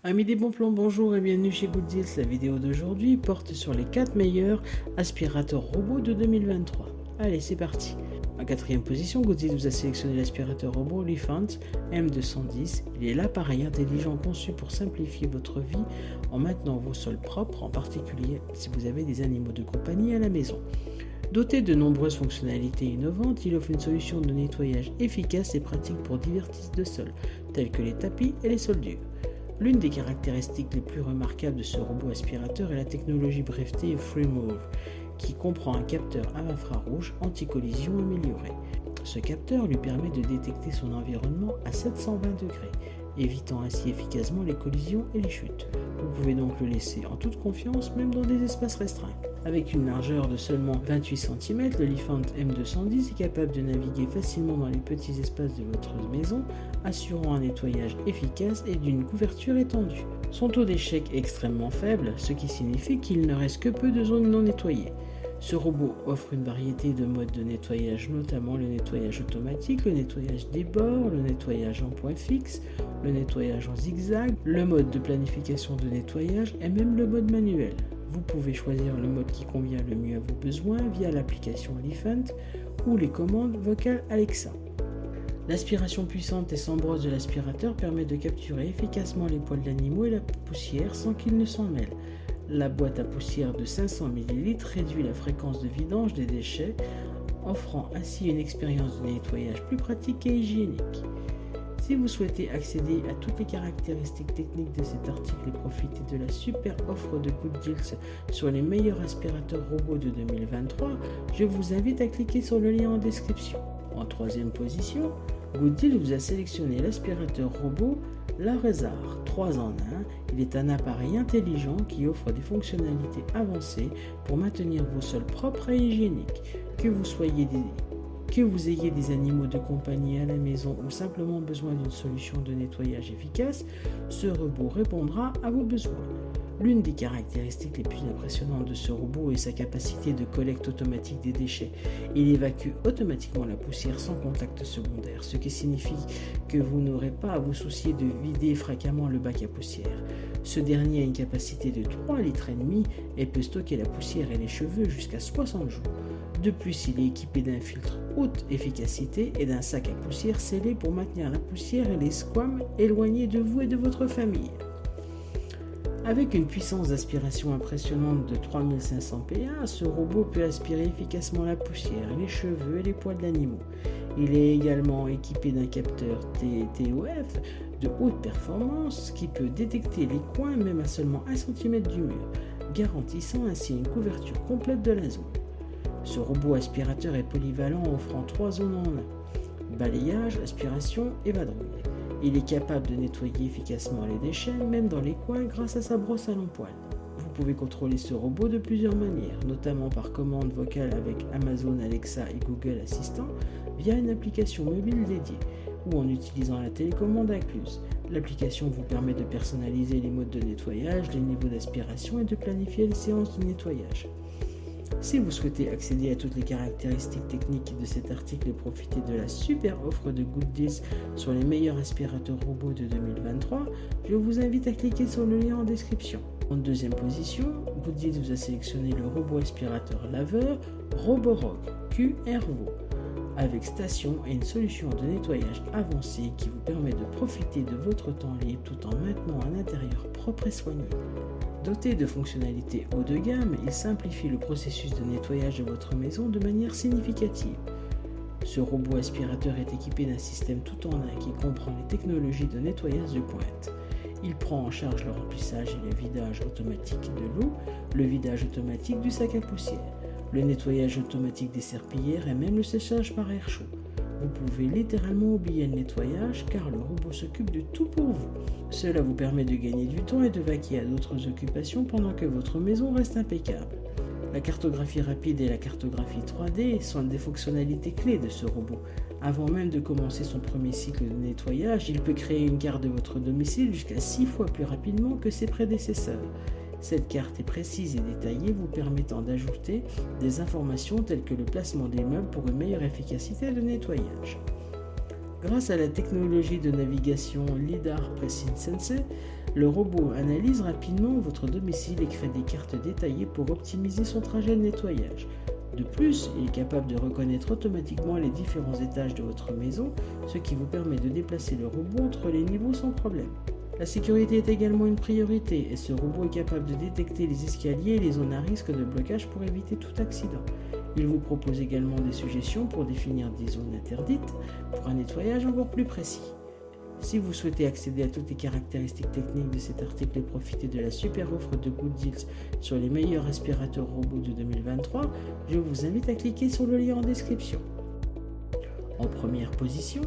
Amis des bons plans, bonjour et bienvenue chez Good Deals. La vidéo d'aujourd'hui porte sur les 4 meilleurs aspirateurs robots de 2023. Allez, c'est parti. En quatrième position, Good Deals vous a sélectionné l'aspirateur robot Liphant M210. Il est l'appareil intelligent conçu pour simplifier votre vie en maintenant vos sols propres, en particulier si vous avez des animaux de compagnie à la maison. Doté de nombreuses fonctionnalités innovantes, il offre une solution de nettoyage efficace et pratique pour divers types de sols, tels que les tapis et les sols durs. L'une des caractéristiques les plus remarquables de ce robot aspirateur est la technologie brevetée FreeMove, qui comprend un capteur à infrarouge anti-collision amélioré. Ce capteur lui permet de détecter son environnement à 720 degrés, évitant ainsi efficacement les collisions et les chutes. Vous pouvez donc le laisser en toute confiance, même dans des espaces restreints. Avec une largeur de seulement 28 cm, le Liphant M210 est capable de naviguer facilement dans les petits espaces de votre maison, assurant un nettoyage efficace et d'une couverture étendue. Son taux d'échec est extrêmement faible, ce qui signifie qu'il ne reste que peu de zones non nettoyées. Ce robot offre une variété de modes de nettoyage, notamment le nettoyage automatique, le nettoyage des bords, le nettoyage en point fixe, le nettoyage en zigzag, le mode de planification de nettoyage et même le mode manuel. Vous pouvez choisir le mode qui convient le mieux à vos besoins via l'application Liphant ou les commandes vocales Alexa. L'aspiration puissante et sans brosse de l'aspirateur permet de capturer efficacement les poils d'animaux et la poussière sans qu'ils ne s'en mêlent. La boîte à poussière de 500 ml réduit la fréquence de vidange des déchets, offrant ainsi une expérience de nettoyage plus pratique et hygiénique. Si vous souhaitez accéder à toutes les caractéristiques techniques de cet article et profiter de la super offre de Good Deals sur les meilleurs aspirateurs robots de 2023, je vous invite à cliquer sur le lien en description. En troisième position, Good Deals vous a sélectionné l'aspirateur robot Laresar 3 en 1. Il est un appareil intelligent qui offre des fonctionnalités avancées pour maintenir vos sols propres et hygiéniques. Que vous ayez des animaux de compagnie à la maison ou simplement besoin d'une solution de nettoyage efficace, ce robot répondra à vos besoins. L'une des caractéristiques les plus impressionnantes de ce robot est sa capacité de collecte automatique des déchets. Il évacue automatiquement la poussière sans contact secondaire, ce qui signifie que vous n'aurez pas à vous soucier de vider fréquemment le bac à poussière. Ce dernier a une capacité de 3,5 litres et peut stocker la poussière et les cheveux jusqu'à 60 jours. De plus, il est équipé d'un filtre haute efficacité et d'un sac à poussière scellé pour maintenir la poussière et les squames éloignés de vous et de votre famille. Avec une puissance d'aspiration impressionnante de 3500 PA, ce robot peut aspirer efficacement la poussière, les cheveux et les poils d'animaux. Il est également équipé d'un capteur TOF de haute performance qui peut détecter les coins même à seulement 1 cm du mur, garantissant ainsi une couverture complète de la zone. Ce robot aspirateur est polyvalent, offrant 3 zones en 1. Balayage, aspiration et vadrouille. Il est capable de nettoyer efficacement les déchets, même dans les coins, grâce à sa brosse à long poil. Vous pouvez contrôler ce robot de plusieurs manières, notamment par commande vocale avec Amazon Alexa et Google Assistant, via une application mobile dédiée, ou en utilisant la télécommande incluse. L'application vous permet de personnaliser les modes de nettoyage, les niveaux d'aspiration et de planifier les séances de nettoyage. Si vous souhaitez accéder à toutes les caractéristiques techniques de cet article et profiter de la super offre de Good Deals sur les meilleurs aspirateurs robots de 2023, je vous invite à cliquer sur le lien en description. En deuxième position, Good Deals vous a sélectionné le robot aspirateur laveur Roborock QRvo, avec station et une solution de nettoyage avancée qui vous permet de profiter de votre temps libre tout en maintenant un intérieur propre et soigné. Doté de fonctionnalités haut de gamme, il simplifie le processus de nettoyage de votre maison de manière significative. Ce robot aspirateur est équipé d'un système tout en un qui comprend les technologies de nettoyage de pointe. Il prend en charge le remplissage et le vidage automatique de l'eau, le vidage automatique du sac à poussière, le nettoyage automatique des serpillières et même le séchage par air chaud. Vous pouvez littéralement oublier le nettoyage car le robot s'occupe de tout pour vous. Cela vous permet de gagner du temps et de vaquer à d'autres occupations pendant que votre maison reste impeccable. La cartographie rapide et la cartographie 3D sont des fonctionnalités clés de ce robot. Avant même de commencer son premier cycle de nettoyage, il peut créer une carte de votre domicile jusqu'à 6 fois plus rapidement que ses prédécesseurs. Cette carte est précise et détaillée, vous permettant d'ajouter des informations telles que le placement des meubles pour une meilleure efficacité de nettoyage. Grâce à la technologie de navigation LiDAR Presence Sensor, le robot analyse rapidement votre domicile et crée des cartes détaillées pour optimiser son trajet de nettoyage. De plus, il est capable de reconnaître automatiquement les différents étages de votre maison, ce qui vous permet de déplacer le robot entre les niveaux sans problème. La sécurité est également une priorité et ce robot est capable de détecter les escaliers et les zones à risque de blocage pour éviter tout accident. Il vous propose également des suggestions pour définir des zones interdites pour un nettoyage encore plus précis. Si vous souhaitez accéder à toutes les caractéristiques techniques de cet article et profiter de la super offre de Good Deals sur les meilleurs aspirateurs robots de 2023, je vous invite à cliquer sur le lien en description. En première position,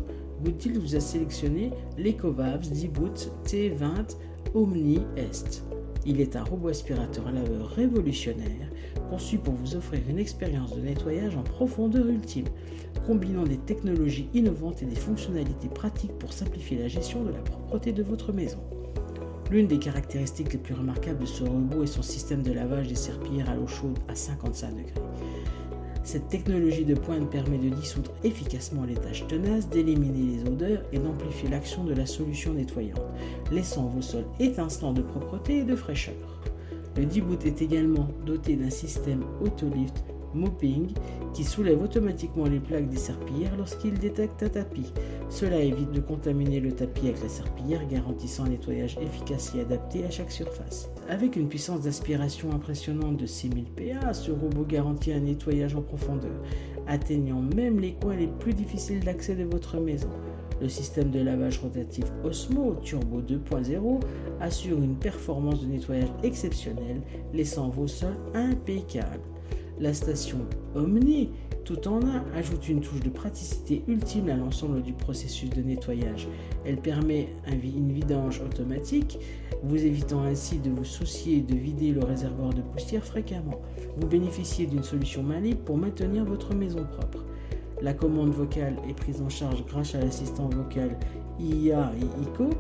Good Deals vous a sélectionné l'Ecovabs D-Boot T20 Omni Est. Il est un robot aspirateur à laveur révolutionnaire, conçu pour vous offrir une expérience de nettoyage en profondeur ultime, combinant des technologies innovantes et des fonctionnalités pratiques pour simplifier la gestion de la propreté de votre maison. L'une des caractéristiques les plus remarquables de ce robot est son système de lavage des serpillères à l'eau chaude à 55 degrés. Cette technologie de pointe permet de dissoudre efficacement les taches tenaces, d'éliminer les odeurs et d'amplifier l'action de la solution nettoyante, laissant vos sols étincelants de propreté et de fraîcheur. Le D-Boot est également doté d'un système Auto-Lift Mopping qui soulève automatiquement les plaques des serpillères lorsqu'il détecte un tapis. Cela évite de contaminer le tapis avec la serpillière, garantissant un nettoyage efficace et adapté à chaque surface. Avec une puissance d'aspiration impressionnante de 6000 PA, ce robot garantit un nettoyage en profondeur, atteignant même les coins les plus difficiles d'accès de votre maison. Le système de lavage rotatif Osmo Turbo 2.0 assure une performance de nettoyage exceptionnelle, laissant vos sols impeccables. La station Omni, tout en un, ajoute une touche de praticité ultime à l'ensemble du processus de nettoyage. Elle permet une vidange automatique, vous évitant ainsi de vous soucier de vider le réservoir de poussière fréquemment. Vous bénéficiez d'une solution main libre pour maintenir votre maison propre. La commande vocale est prise en charge grâce à l'assistant vocal IA et ICO,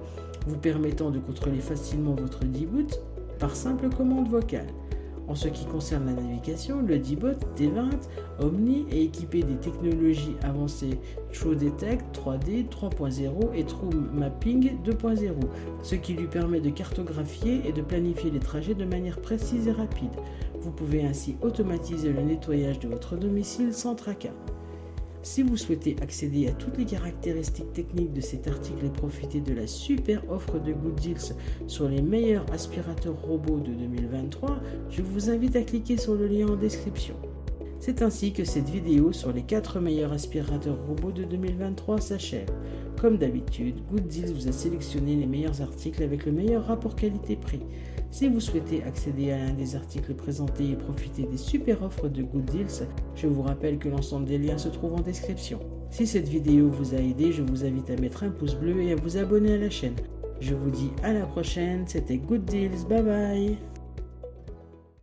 vous permettant de contrôler facilement votre D-Boot par simple commande vocale. En ce qui concerne la navigation, le D-Boot T20 Omni est équipé des technologies avancées TrueDetect 3D 3.0 et TrueMapping 2.0, ce qui lui permet de cartographier et de planifier les trajets de manière précise et rapide. Vous pouvez ainsi automatiser le nettoyage de votre domicile sans tracas. Si vous souhaitez accéder à toutes les caractéristiques techniques de cet article et profiter de la super offre de Good Deals sur les meilleurs aspirateurs robots de 2023, je vous invite à cliquer sur le lien en description. C'est ainsi que cette vidéo sur les 4 meilleurs aspirateurs robots de 2023 s'achève. Comme d'habitude, Good Deals vous a sélectionné les meilleurs articles avec le meilleur rapport qualité-prix. Si vous souhaitez accéder à l'un des articles présentés et profiter des super offres de Good Deals, je vous rappelle que l'ensemble des liens se trouve en description. Si cette vidéo vous a aidé, je vous invite à mettre un pouce bleu et à vous abonner à la chaîne. Je vous dis à la prochaine, c'était Good Deals, bye bye.